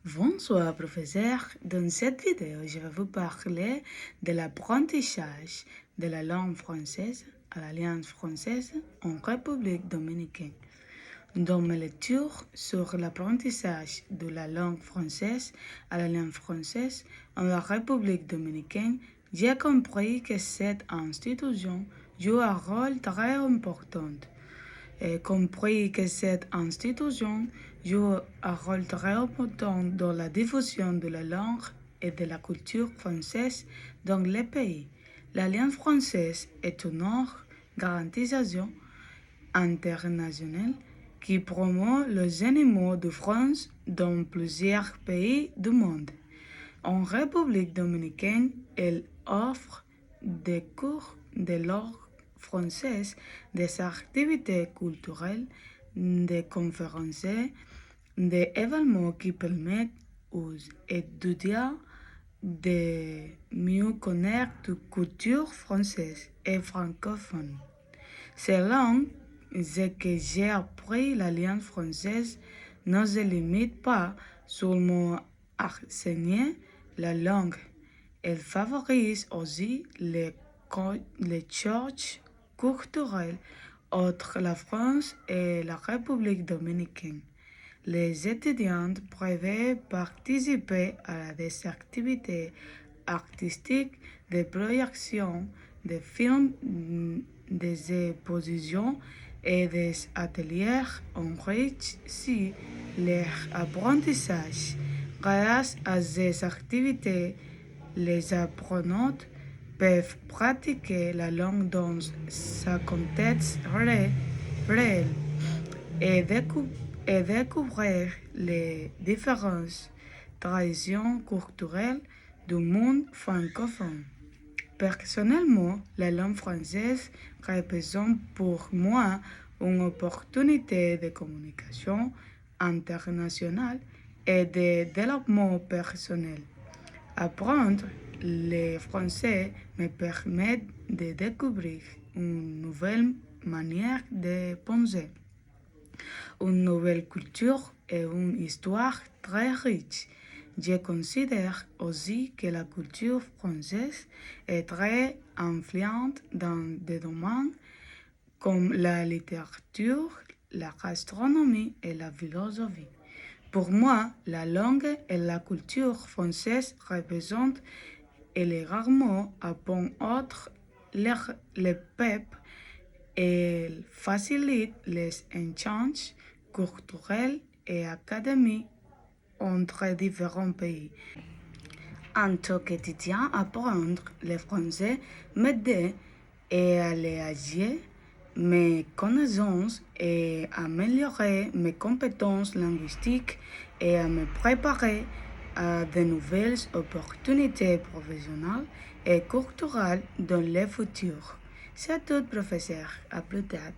Bonsoir professeur, dans cette vidéo je vais vous parler de l'apprentissage de la langue française à l'Alliance française en République dominicaine. Dans mes lectures sur l'apprentissage de la langue française à l'Alliance française en la République dominicaine, j'ai compris que cette institution joue un rôle très important. J'ai compris que cette institution joue un rôle très important dans la diffusion de la langue et de la culture française dans le pays. L'Alliance française est une organisation internationale qui promeut les animaux de France dans plusieurs pays du monde. En République dominicaine, elle offre des cours de langue française, des activités culturelles, des conférences, des événements qui permettent aux étudiants de mieux connaître la culture française et francophone. Selon ce que j'ai appris, l'Alliance française ne se limite pas seulement à enseigner la langue. Elle favorise aussi les échanges culturels entre la France et la République dominicaine. Les étudiants peuvent participer à des activités artistiques, des projections, des films, des expositions et des ateliers enrichissent leur apprentissage. Grâce à ces activités, les apprenants peuvent pratiquer la langue dans sa contexte réel et découvrir les différentes traditions culturelles du monde francophone. Personnellement, la langue française représente pour moi une opportunité de communication internationale et de développement personnel. Apprendre le français me permet de découvrir une nouvelle manière de penser, une nouvelle culture et une histoire très riche. Je considère aussi que la culture française est très influente dans des domaines comme la littérature, la gastronomie et la philosophie. Pour moi, la langue et la culture française représentent élégamment un pont entre les peuples et facilitent les échanges culturels et académiques entre différents pays. En tant qu'étudiant, apprendre le français m'aide à alléger mes connaissances et améliorer mes compétences linguistiques et à me préparer à de nouvelles opportunités professionnelles et culturelles dans le futur. C'est tout, professeur. À plus tard.